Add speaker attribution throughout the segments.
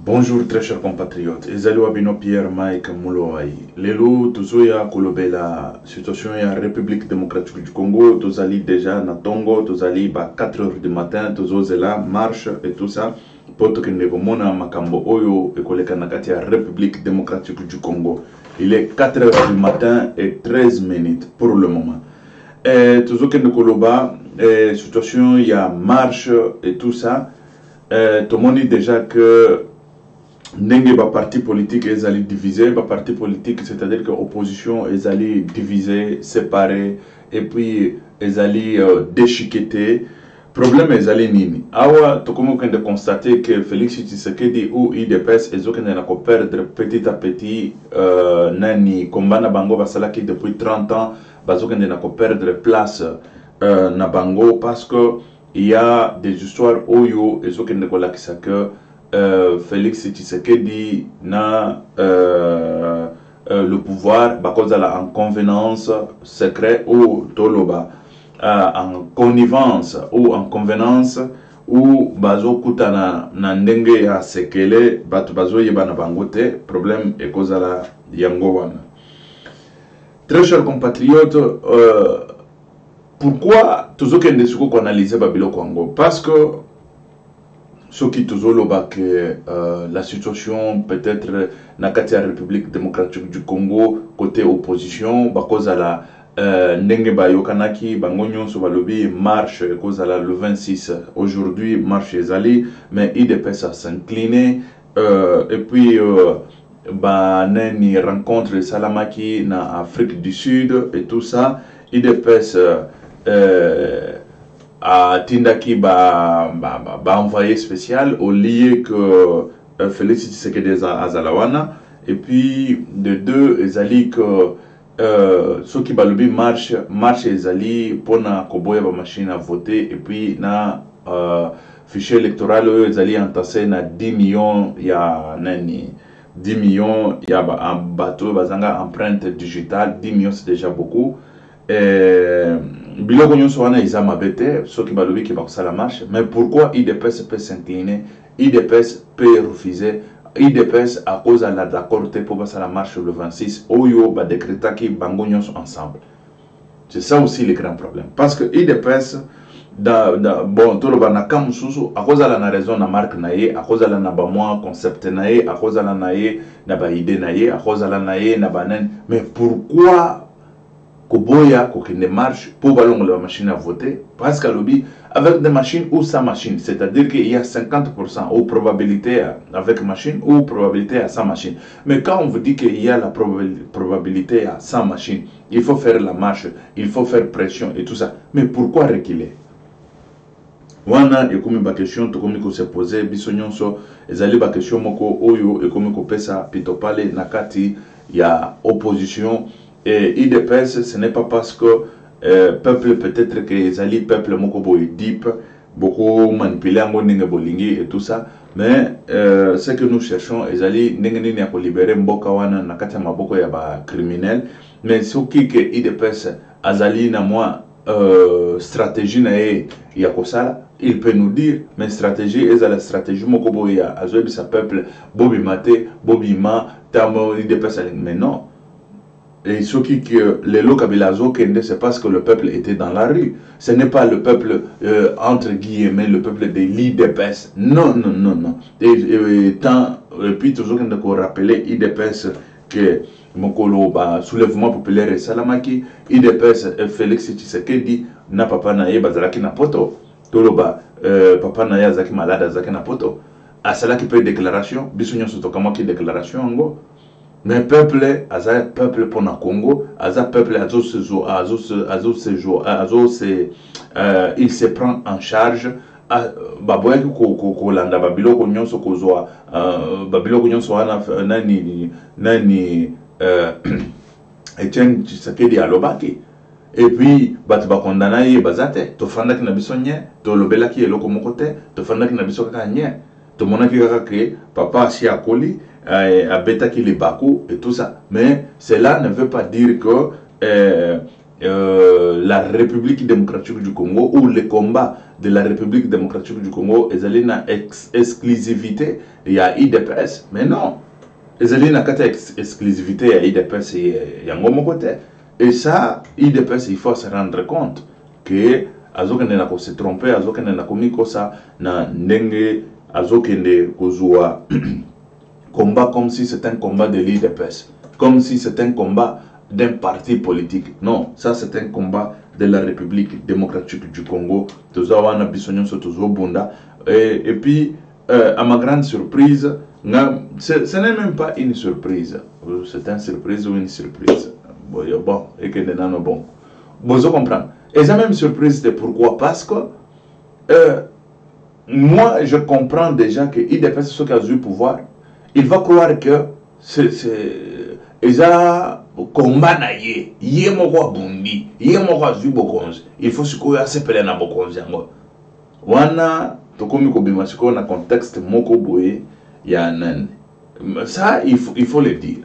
Speaker 1: Bonjour très chers compatriotes, ezali wabino Pierre Mike Mulowai. Lelo tozoya kolobela situation ya République démocratique du Congo, tozali déjà na Tongo, tozali ba 4 heures du matin, tozozela marche et tout ça. Poto kende komona makambo oyo ekoleka na kati ya République démocratique du Congo. Il est 4 heures du matin et 13 minutes pour le moment. Tozokende koloba situation ya marche et tout ça. Tout le monde dit déjà que ndenge ba parti politique ezali divisé, ba parti politique c'est-à-dire que opposition ezali divisé, séparé et puis ezali déchiqueté. Problème ezali nini? Awa tokomo kende constater que Félix Tshisekedi ou IDPS ezokende na ko perdre petit à petit nani combat na bango basalaki depuis 30 ans, bazokende na ko perdre place na bango parce que il y a des histoires oyo ezokende ko lakisa que Félix Tshisekedi na le pouvoir bakozala en convenance secret ou toloba en connivence ou en convenance ou bazo kutana na ndenge ya sekele batu bazo yebana bangote problème ekozala yango wana. Très chers compatriotes, pourquoi tozokende suko ko analyser babilo Congo? Parce que ce qui que la situation peut-être na kati ya République démocratique du Congo côté opposition bakozala ndenge bayokanaki bango nyonso balobi marche kozala le 26 aujourd'hui marche ezali mais IDPS a s'incliné et puis nani rencontre salamaki na Afrique du Sud et tout ça IDPS a tindaki ba envoyé spécial au lieu que Félix Tshisekedi azalawana et puis de deux ezali que ceux qui balobi marche ezali pona koboya ba machine à voter et puis na fichier électoral ezali entassé na 10 millions ya nani 10 millions ya ba bateau bazanga empreinte digitale 10 millions c'est déjà beaucoup. Biloko nyonso wana eza mabete soki balobi ki bakosala marche, mais pourquoi IDPS peut s'incliner, IDPS peut refuser, IDPS à cause de l'accord pour passer la marche le 26 oyo ba décrétaki bango nyonso ensemble. C'est ça aussi le grand problème parce que IDPS bon toloba na kamususu à cause la na raison na marque na ye, à cause la na ba moi concept na ye, à cause la na ye na ba idée na ye, à cause la na ye na banen, mais pourquoi Koboya, kokende marche pour ballon la machine à voter, parce qu'à lobby avec des machines ou sans machine, c'est-à-dire qu'il y a 50% ou probabilité avec machine ou probabilité à sans machine. Mais quand on vous dit qu'il y a la probabilité à sans machine, il faut faire la marche, il faut faire pression et tout ça. Mais pourquoi reculer? Wana ekomi ba question to komi ko se poser biso nyonso ezali ba question moko oyo ekomi ko pesa pitopale nakati ya opposition. Et IDPS, ce n'est pas parce que peuple peut-être que les alliés peuple mokobo deep beaucoup manipulé en gonne bolingi et tout ça, mais ce que nous cherchons les alliés n'engeni ni à libérer mboka wana na kati maboko ya ba criminel, mais ce qui que IDPS azali na moi stratégie na ya kosala il peut nous dire mais stratégie est la stratégie mokobo ya azobi sa peuple bobi mate bobi ma tamo IDPS mais non. Et ce qui que les locabilazo kende, c'est parce que le peuple était dans la rue. Ce n'est pas le peuple entre guillemets le peuple des l'IDPS. Non, non, non, non. Et puis toujours qu'on rappeler IDPS que mokolo ba soulèvement populaire et salamaki IDPS Félix Tshisekedi na papa na ye bazalaki na poto. Toloba papa na ye azaki malade azaki na poto. Asala qui peut déclaration, biso nyonso tokama ki déclaration ngo. Mais peuple, aza peuple pour le Congo, aza peuple il se prend en charge. Baboya ko landa babilo ko nyonso ko zoa babilo ko nyonso wana nani Etienne Tshisekedi alobaki. Et puis bat ba condamna ye bazate to fandaki na biso nye to lobelaki eloko moko te to fandaki na biso kaka nye to monaki kaka ke papa si akoli à Betaki les Bakou et tout ça. Mais cela ne veut pas dire que la République démocratique du Congo ou le combat de la République démocratique du Congo, ils allaient na exclusivité, il y a IDPS, mais non. Ils allaient na exclusivité, il y a IDPS et il y a un côté. Et ça, IDPS, il faut se rendre compte que azokende na ko se tromper, azokende na komi kosa na ndenge azokende kozua combat comme si c'était un combat de l'IDPS, comme si c'était un combat d'un parti politique. Non, ça c'est un combat de la République démocratique du Congo. Et puis, à ma grande surprise, ce n'est même pas une surprise. C'est une surprise ou une surprise. Bon, et que non, bon. Vous comprenez. Et la même surprise, c'est pourquoi? Parce que moi, je comprends déjà que IDPS, ceux qui ont eu le pouvoir, il va croire que c'est un combat na ye moko bundi, ye moko azui bokonzi. Il faut sikoyo asepele na bokonzi yango. Wana tokomi kobima sikoyo na contexte moko boye ya nani. Ça il faut le dire.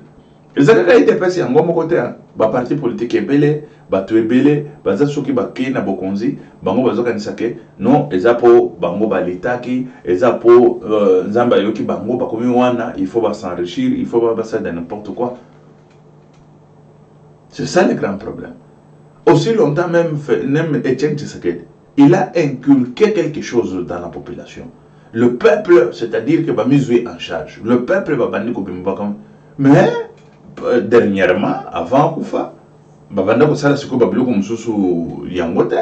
Speaker 1: Ezaka IDPS yango moko te ba parti politique ebele, bato ebele, baza soki bakei na bokonzi, bango bazokanisa ke non eza po bango balitaki, eza po nzamba yoki bango bakomi wana, il faut s'enrichir, il faut pas passer de n'importe quoi. C'est ça le grand problème. Aussi longtemps même Etienne Tshisekedi, il a inculqué quelque chose dans la population. Le peuple, c'est-à-dire que va mis en charge. Le peuple va bandir comme mais dernièrement, avant Koufa, babanda ko sala siko babilo ko mususu yangote.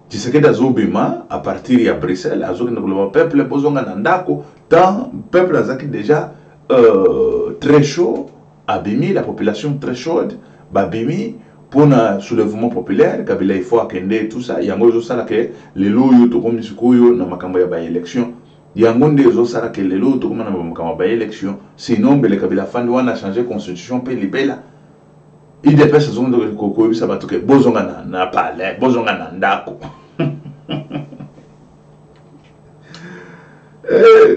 Speaker 1: Tshisekedi azobima à partir ya Bruxelles, azokende ko peuple bozonga na ndako, tant peuple azaki déjà très chaud, abimi la population très chaude, babimi pour un soulèvement populaire, Kabila il faut akende tout ça, yango zo sala ke lelo yo to komi sikoyo na makambo ya ba élection. Yangonde zo sala ke lelo to komi na makambo ba élection, sinon bele Kabila fandi wana changer constitution pe libela. IDPS zo ndo ko ko bisa batuke bozonga na palais, bozonga na ndako.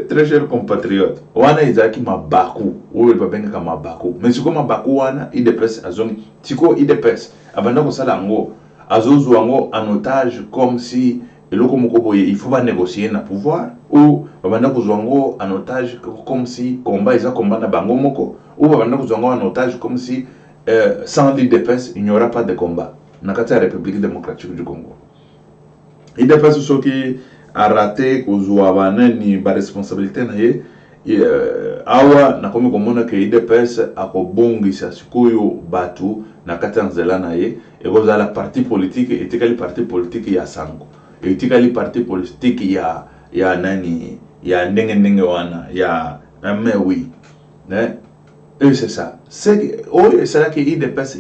Speaker 1: Très chers compatriotes, wana izaki mabaku, ou va benga kama mabaku. Mais siko mabaku wana IDPS azongi, siko IDPS abanda ko sala ngo, azozu ngo en otage comme si eloko moko boye il faut pas négocier na pouvoir ou abanda ko zongo en otage comme si combat isa combat na bango moko ou abanda ko zongo en otage comme si sans l'IDPS il n'y aura pas de combat na kati ya République démocratique du Congo. IDPS soki a raté kozwa banani ba responsabilité na ye awa nakomi komona ke IDPS akobongisa sikoyo batu na kati ya nzela na ye ekozala parti politique etikali parti politique ya sango etikali parti politique ya nani ya ndenge wana ya mais oui né et c'est ça c'est c'est là que IDPS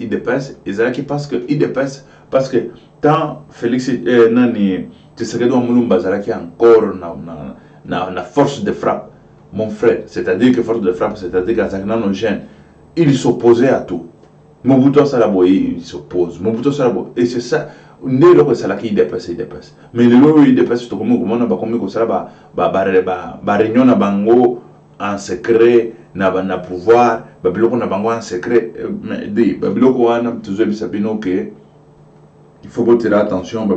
Speaker 1: et c'est là qui parce que IDPS parce que tant Félix nani Tshisekedi Mulumba zalaki encore na force de frappe, mon frère. C'est-à-dire que force de frappe, c'est-à-dire qu'Azakna nos jeunes, il s'opposait à tout. Mobutu Salaboye, il s'oppose. Mobutu Salaboye, et c'est ça. Né le salaki IDPS. Mais le lot IDPS, tout comme on a comme ça ba réunion na bango en secret na pouvoir, ba biloko na bango en secret. Mais di ba biloko wana tuzo bisabino que il faut tirer attention,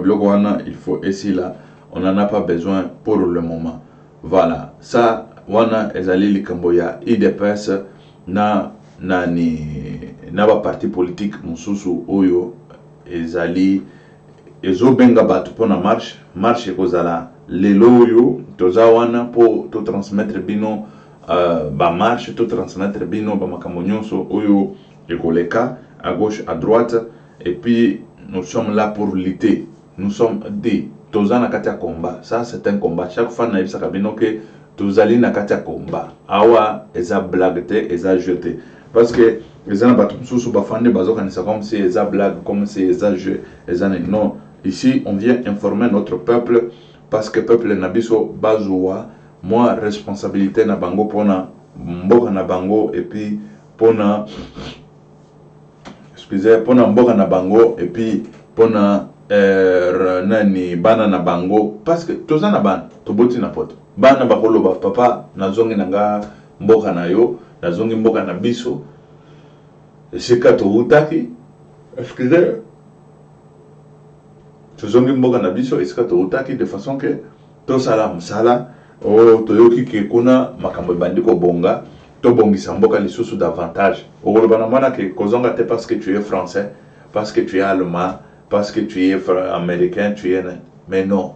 Speaker 1: il faut essayer là, on n'en a pas besoin pour le moment. Voilà, ça, wana ezali likamboya IDPS na ba parti politique mususu oyo ezali ezobenga batu pona marche ekozala lelo oyo toza wana po to transmettre bino ba marche, to transmettre bino ba makambo nyonso oyo ekoleka à gauche à droite et puis nous sommes là pour lutter. Nous sommes des Tozana Katia combat. Ça, c'est un combat. Chaque fois, nous avons que Tozali Nakatia combat. Awa, eza blague, eza jeté. Parce que les gens sous bafande comme si eza blague, comme si eza jeu. Non. Ici, on vient informer notre peuple. Parce que le peuple Nabiso Bazoua, moi, responsabilité na bango pona mboka na bango et puis pona. Excusez, pona mboka na bango et puis pona nani bana na bango parce que toza na bana toboti na poto bana bakoloba papa nazongi nanga mboka na yo nazongi mboka na biso esika to utaki excusez tozongi mboka na biso esika toutaki de façon que tosala mosala o toyoki ke kuna makambo ebandi kobonga tobongisa mboka lisusu davantage okoloba na mwana ke kozonga te parce que tu es français, parce que tu es allemand, parce que tu es américain, tu es... mais non.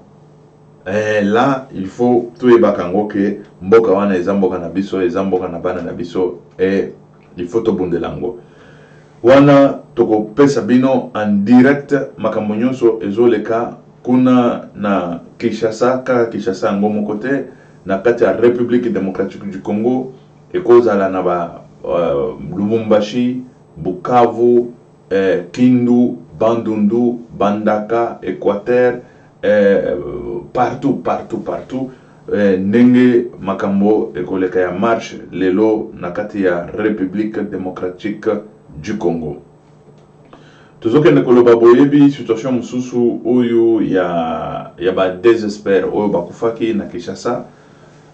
Speaker 1: Là il faut toyebaka yango ke mboka wana eza mboka na biso, eza mboka na bana na biso, et il faut tobundela yango wana tokopesa bino en direct makambo nyonso ezoleka kuna na Kinshasa, kaka Kinshasa yango moko te, na kati ya République démocratique du Congo ekozala na ba Lubumbashi, Bukavu, Kindu, Bandundu, Bandaka, Équateur, partout ndenge makambo ekoleka ya marche lelo na kati ya République démocratique du Congo. Tozokende koloba boyebi situation mususu oyo ya ba désespère oyo bakufaki na Kinshasa,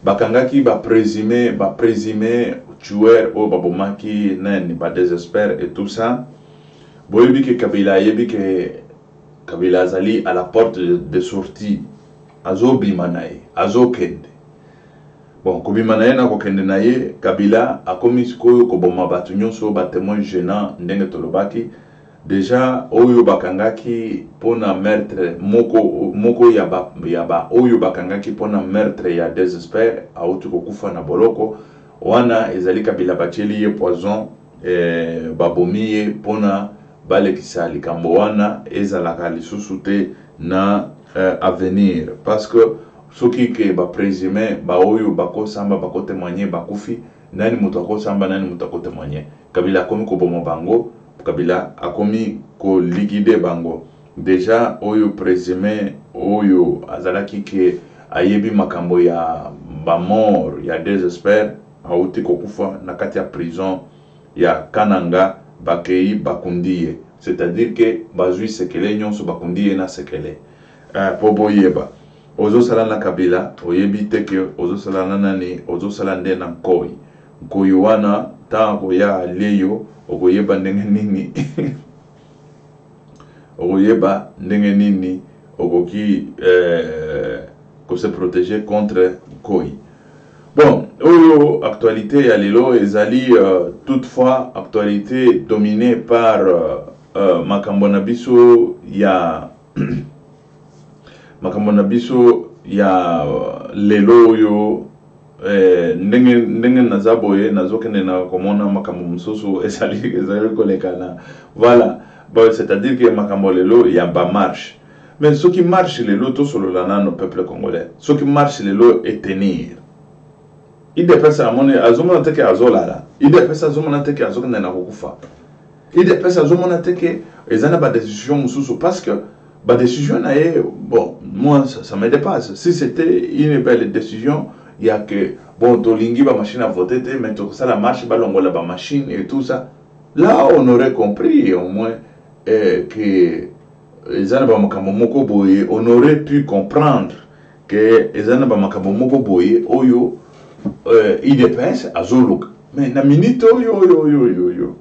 Speaker 1: bakangaki ba présumé tueur oyo babomaki nani ba désespère et tout ça. Boyebi ke Kabila yebi ke Kabila azali à la porte de sortie, azobima naye, azokende. Bon, kobima naye na kokende naye, Kabila akomi sikoyo koboma batu nyonso ba témoin gênant ndenge tolobaki. Déjà oyo bakangaki pona meurtre moko yaba oyo bakangaki pona meurtre ya désespère auti kokufa na boloko wana ezali Kabila batieli ye poison babomi ye pona balekisa likambo wana ezalaka lisusu te na avenir, parce que soki ke ba présumé ba oyo bakosamba bakotémoigner bakufi, nani mutu akosamba nani mutu akotémoigner. Kabila akomi koboma bango, Kabila akomi ko liquider bango. Déjà oyo présumé oyo azalaki ke ayebi makambo ya ba mort ya désespère auti kokufa na kati ya prison ya Kananga, bakei bakundiye, c'est-à-dire que bazui sekele nyonso bakundiye na sekele. Po boyeba ozo sala na Kabila oyebi te ke ozo sala na nani, ozo sala nde na Nkoyi wana tango ya leyo okoyeba ndenge nini okoyeba ndenge nini okoki ko se protéger contre Nkoyi. Bon, actualité ya lelo ezali toutefois actualité dominée par makambo na biso ya makambo na biso ya lelo oyo ndenge nazaboye nazokende na komona makambo mususu ezali kolekana. Voilà, bon, c'est-à-dire que makambo lelo ya ba marche. Mais ce qui marche lelo to solola na no peuple congolais, ce qui marche lelo est tenir. Ide pesa amone azomona teke azolala, ide pesa azomona teke azokende na kokufa, ide pesa azomona teke ezana ba décision mususu, parce que ba décision na ye, bon, moi ça me dépasse. Si c'était une belle décision, il y a que bon tolingi ba machine à voter, mais tout ça la marche ba longola ba machine et tout ça, là on aurait compris au moins que ezana ba makambo moko boye, on aurait pu comprendre que ezana ba makambo moko boye oyo IDPS azoluka. Mais na minute yo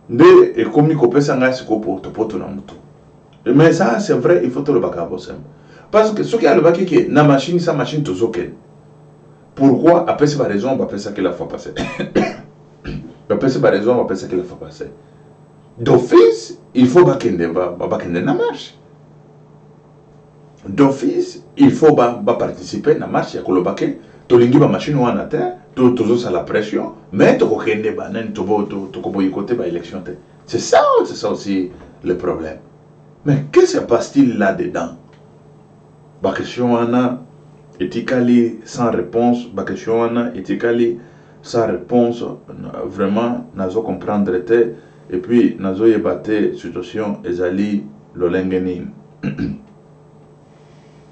Speaker 1: nde ekomi kopesa nga siko poto na mutu. Mais ça c'est vrai, il faut te le bakabo sem. Parce que ce qui a le baki que na machine sa machine tozoken. Pourquoi après c'est pas raison on va penser que la fois passée. Après c'est pas raison on va penser que la fois passée. D'office, il faut bakende na marche. D'office, il faut participer na marche ya kolobake. Tolingi ba machine wana te, tozo sa la pression, mais to kokende ba nani to boycotter ba élection te. C'est ça aussi le problème. Mais qu'est-ce qui se passe-t-il là-dedans? Ba question wana ethically sans réponse, ba question wana ethically sans réponse, vraiment nazo comprendre te, et puis nazo yebate situation ezali lolengeni.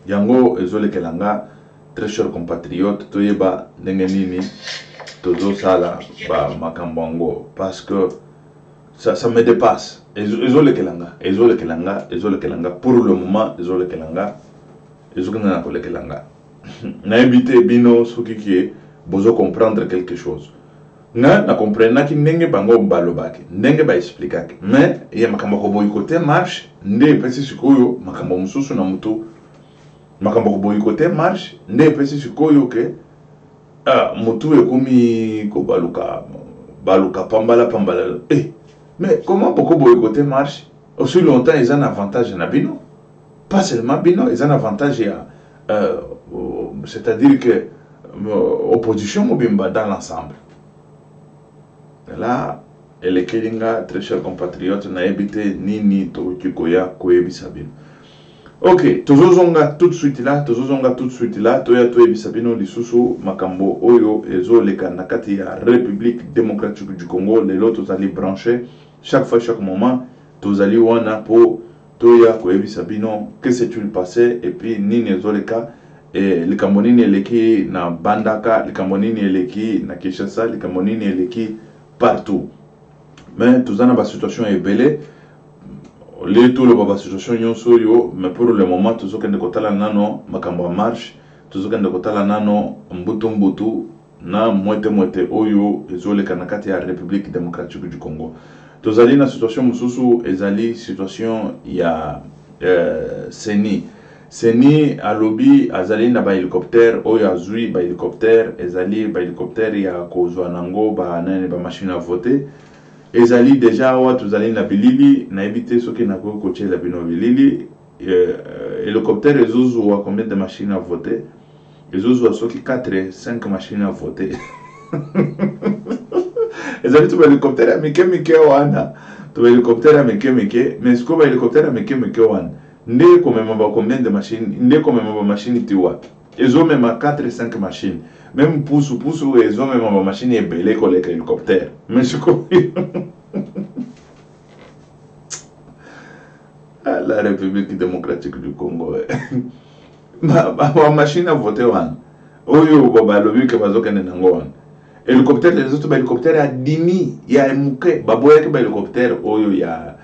Speaker 1: Yango ezole kelanga. Très chers compatriotes, toyeba ndenge nini tozo sala ba makambongo, parce que ça me dépasse. Ezole kelanga pour le moment, ezole kelanga na koleka. Na invité bino soki ki bozo comprendre quelque chose. na comprenaki ndenge bango balobaki ndenge ba expliquaki mais ya makambo ko boycotté marche nde pesi sikoyo makambo mususu na mutu makambo ko boycotté marche nde pesi sikoyo ke mutu ekomi ko baluka pambala mais comment beaucoup boycotté marche aussi longtemps ils ont un avantage na bino pas seulement bino ils ont un avantage c'est-à-dire que opposition mobimba dans l'ensemble. Là, elle est Kelinga, très chers compatriotes, n'a évité Nini Tokikoya Koebisabino. Ok, tozozonga tout de suite là, toya Toebisabino, Lisusu, Makambo, Oyo, Ezo, Leka, Nakati, République démocratique du Congo, les lots, tozali branchés, chaque fois, chaque moment, tozali wana po, Toya Koebisabino, que s'est-il passé, et puis Nini Ezo Leka, et le Cambonini eleki na Bandaka, le Cambonini eleki na Kinshasa, le Cambonini eleki partout. Mais tout ça na ba situation est belle. Les tout le ba situation nyonso yo, mais pour le moment tout ce que ndekotala nano makambo marche, tout ce que ndekotala nano mbutu na mwete oyo ezole kanakati ya République démocratique du Congo. Tozali na situation mususu ezali situation ya Seni alobi azali na ba hélicoptère oyo azui ba hélicoptère ezali ba hélicoptère ya kozwa nango ba nene ba machine à voter ezali déjà wa tuzali na bilili na éviter ce qui na ko coacher la bino bilili hélicoptère ezozo wa combien de machines à voter ezozo so ki 4 5 machines à voter ezali tu ba hélicoptère mike wana tu hélicoptère mike mais ce ko ba hélicoptère mike wana Ndé comme combien de machines, ndé comme machine tiwa. Ils ont même 4 5 machines. Même pousse, ils ont même machine et belé comme l'hélicoptère. Mais je crois. La République démocratique du Congo. Ma machine a voté one. Oyo baba lobi ke bazoka nenango one. Hélicoptère les autres hélicoptères à 10 000. Il y a un mouké. Baboya ke hélicoptère oyo ya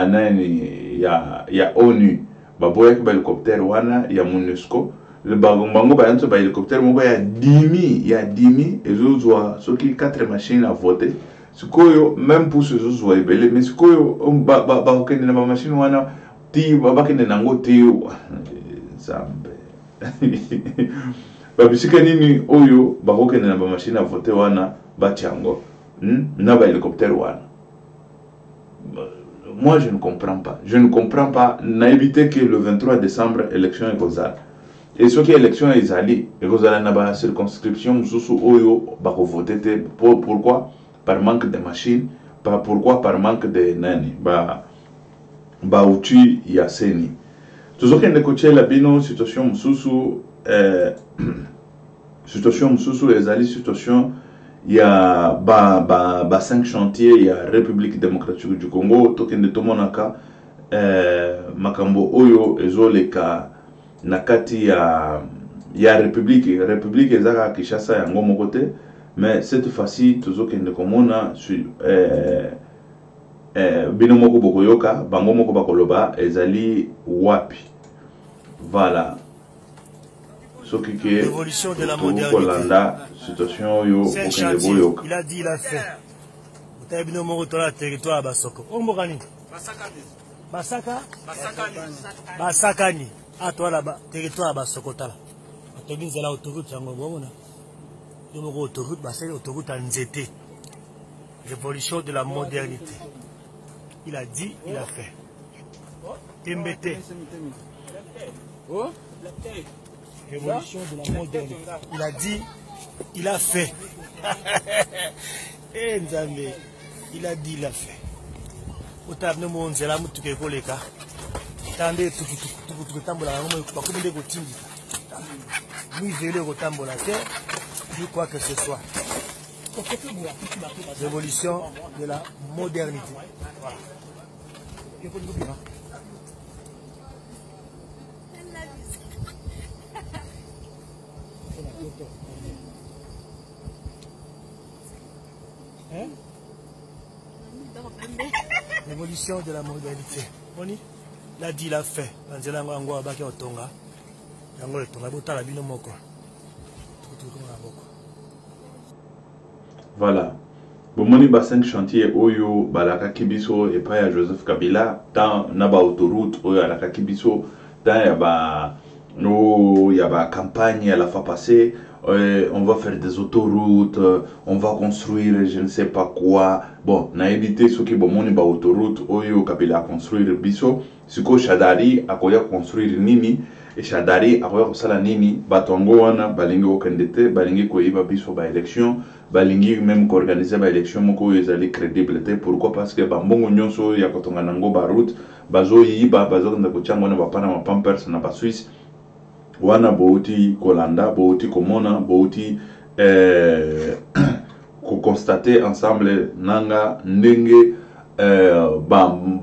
Speaker 1: nani ya ONU baboya ke ba hélicoptère wana ya MONUSCO le bango ba yanto ba hélicoptère moko ya 10 000 ezozwa soki 4 machines à voter sikoyo même pour ce zozwa ebele mais sikoyo ba okende na ba machine wana ti ba kende nango ti zambe ba bisika nini oyo ba okende na ba machine à voter wana ba tiango na ba hélicoptère wana. Moi, je ne comprends pas. Je ne comprends pas. N'a évité que le 23 décembre, l'élection est causale. Et ce qui est l'élection est allée, et vous allez dans la circonscription, sous Oyo, voter. Pourquoi? Par manque de machines. Pourquoi? Par manque de nani. Outil Yaseni. Tout ce qui est coaché la bino, situation sous situation sous les alliés, situation. Il y a 5 chantiers, il y a République démocratique du Congo, token de Tomonaka, Makambo Oyo, Ezoleka, Nakati, il y a République Ezaka Kishasa et Ngomo côté, mais cette fois-ci, token de Komona, Binomoko Bokoyoka, Bangomoko Bakoloba, Ezali Wapi. Voilà.
Speaker 2: L'évolution de la modernité.
Speaker 1: Situation yo
Speaker 2: il a dit, il a fait. Vous avez bien au territoire à Basoko. Omogani. Basakani. À toi là-bas, territoire à Basoko. Tu as dit que l'autoroute, tu as dit l'autoroute, c'est l'autoroute à Nzete. Révolution de la modernité. Il a dit, il a fait. Tembete. Révolution de la modernité. Il a dit, il a fait. Eh Nzambe, il a dit, il a fait. Otabne mo nzela mutu ke koleka. Tande tout tambola ngomo kwa kumbe ko tindi. Ni vele ko tambola te. Je crois que ce soit. Révolution de la modernité. Voilà. Hein? Révolution de la modernité. Moni, l'a dit, l'a fait. Dans un endroit où il y a un tonga, il y a un tonga, il y a un tonga.
Speaker 1: Voilà. Bomoni ba 5 chantiers oyo balaka kibiso et pas ya Joseph Kabila dans na ba autoroute oyo alaka kibiso dans ya ba no ya ba campagne à la fois passée on va faire des autoroutes on va construire je ne sais pas quoi bon na éviter ceux qui bomoni ba autoroute oyo Kabila construire biso siko Shadari akoya construire nini et Shadari akoya kosala nini batongo wana balingi okendete balingi koyiba biso ba élection balingi même organiser ba élection moko ezali crédibilité pourquoi parce que bambongo nyonso ya kotonga nango ba route bazo yiba bazo kenda kochanga na bapana ma pampers na ba Suisse wana bouti kolanda bouti komona bouti ko constater ensemble nanga ndenge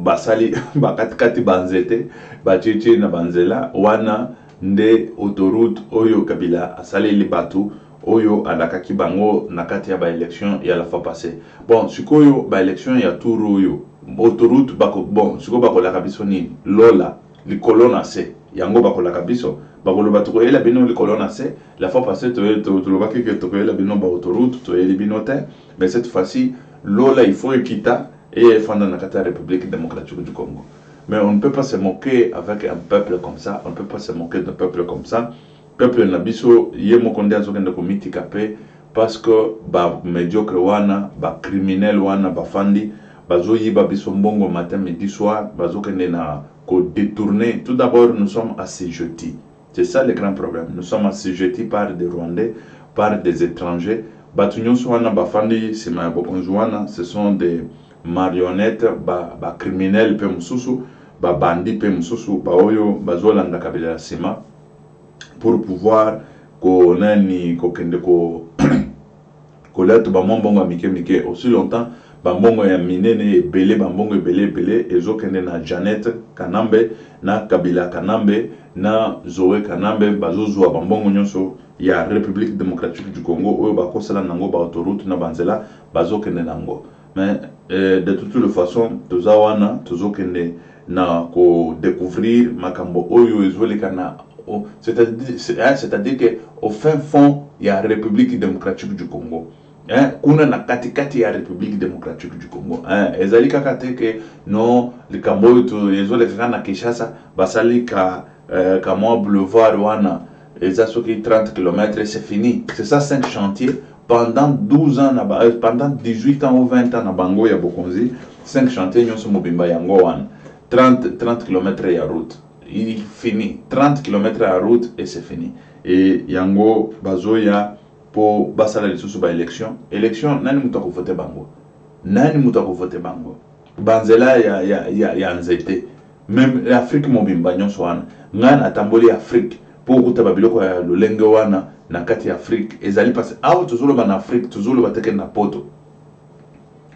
Speaker 1: basali bakatikati banzete bacheche na banzela wana nde autoroute oyo Kabila asali libatu oyo alakaki bango nakati ya ba élection ya la fois passée bon sikoyo ba élection ya tour oyo autoroute bako bon siko bakolaka biso nini lola likolo na se yango bakolaka biso bakoloba tokoyela bino likolo na se la fois passée tolobaki ke tokoyela bino ba autoroute toyeli bino te mais cette fois-ci lola il faut ekita et fondant la République démocratique du Congo. Mais on ne peut pas se moquer avec un peuple comme ça, on ne peut pas se moquer d'un peuple comme ça. Peuple nabiso yemo konde azokende komitika pe parce que ba médiocre wana, ba criminel wana, ba fandi, bazo yiba biso mbongo matin midi soir, bazokende na ko détourner. Tout d'abord nous sommes assujettis. C'est ça le grand problème. Nous sommes assujettis par des Rwandais, par des étrangers. Batunyo wana ba fandi sima bokonjwana, ce sont des marionnettes ba criminel pe mususu ba bandi pe mususu ba oyo bazolanda Kabila sima pour pouvoir ko nani ko kende ko ko leto ba mbongo mike aussi longtemps ba mbongo ya minene ebele ba mbongo ebele ezokende na Janet Kanambe na Kabila Kanambe na Zoé Kanambe bazozwa ba mbongo nyonso ya République démocratique du Congo oyo ba kosala nango ba autoroute na banzela bazokende nango. Mais de toutes les façons, tous awana, tous okende na ko découvrir makambo oyo ezolekana, c'est-à-dire que au fin fond il y a la République démocratique du Congo. Kuna na katikati ya République démocratique du Congo. Ezali kakate que non le kambo to ezolekana na Kinshasa basali ka kama boulevard wana ezasoki 30 km et c'est fini. C'est ça 5 chantiers. Pendant 12 ans, pendant 18 ans ou 20 ans, na bango ya Bokonzi, 5 chantiers nyonso mobimba yango wana. 30 km ya route. Il finit. 30 km ya route et c'est fini. Et yango bazoya po basala lisusu ba élection. Élection nani mutu akovote bango? Nani mutu akovote bango? Banzela ya nzete. Même l'Afrique mobimba nyonso wana. Ngana atamboli Afrique po kutaba biloko ya lolenge wana. Na kati Afrique ezali parce awo tozolo ba na Afrique tozolo bateke na poto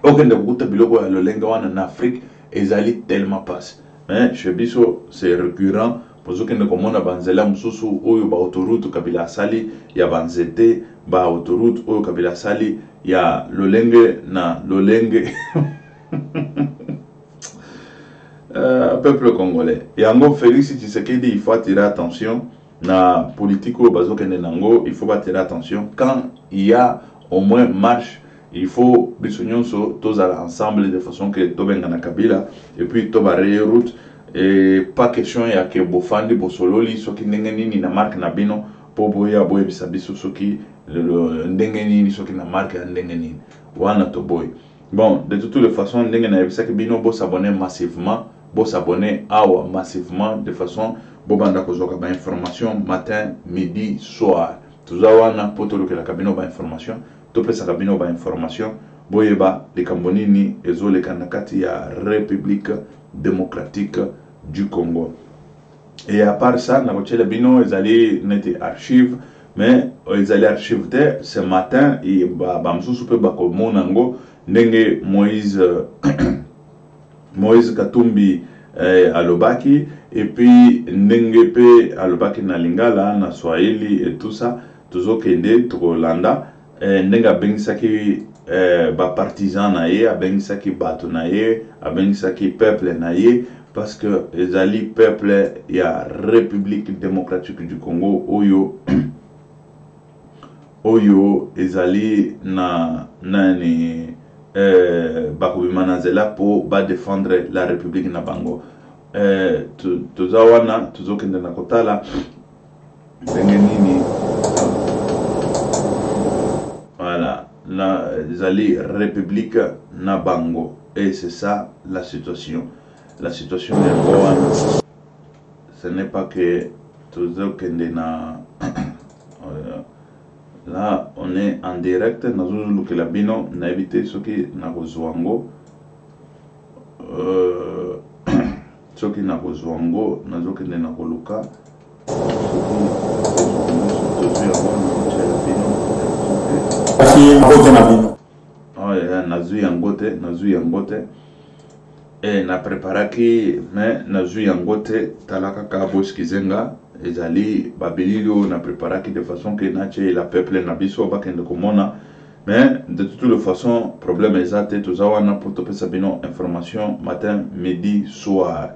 Speaker 1: okende kukuta biloko ya lolenga wana na Afrique ezali tellement passe mais chez biso c'est récurrent pozokende komona banzela mususu oyo ba autoroute Kabila asali ya banzete ba autoroute oyo Kabila asali ya lolenge na lolenge peuple congolais yango Félix Tshisekedi il faut attirer attention na politique au bazo kende nango il faut attirer attention quand il y a au moins marche il faut bisonyonso tous ensemble de façon que tobenga na Kabila et puis to barrer route et pas question ya ke bofandi bosololi soki ndenge nini na marque na bino po boya boye bisabiso soki ndenge nini soki na marque ya ndenge nini wana to boy bon de toutes les façons ndenge na bisaki bino bo s'abonner massivement bo s'abonner awa massivement de façon bobanda kozoka ba information matin midi soir tuzawana potolo ke la kabino ba information to pesa kabino ba information boyeba les kambonini ezole kanakati ya République démocratique du Congo. Et à part ça na kochela bino ezali neti archive mais ezali archive te ce matin et ba msusu pe ba ko monango ndenge Moïse Katumbi alobaki et puis ndenge pe alobaki na lingala na Swahili et tout ça tozokende tokolanda ndenge abengisaki ba partisan na ye abengisaki bato na ye abengisaki peuple na ye parce que ezali peuple ya République démocratique du Congo oyo oyo ezali na nani bakobima na nzela po ba défendre la république na bango. Toza wana tozokende na kotala ndenge nini voilà ezali république na bango, et c'est ça la situation yango wana. Ce n'est pas que tozokende na là on est en direct nazolukela bino na éviter soki na kozwango soki na kozwango nazokende na koluka nazwi yango te e na preparaki mais nazwi yango te, tala kaka boskizenga ezali babilili oyo na preparaki de façon que natie la peuple na biso bakende komona, mais de toute façon problème eza te, toza wana po topesa bino information matin midi soir.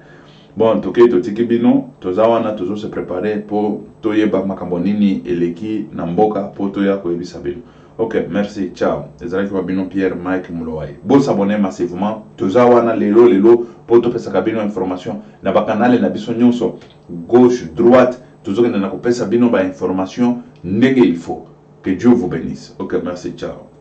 Speaker 1: Bon tokei totiki bino toza wana tozo se préparer po toyeba makambo nini eleki na mboka po toya koyebisa bino. Ok, merci, ciao. Ezalaki wa bino Pierre Mike Mulowai. Bon s'abonner massivement. Toza wana lelo po topesa bino information na bakanale na biso nyonso gauche droite tozokende na kopesa bino ba information ndenge il faut. Que Dieu vous bénisse. Ok, merci, ciao.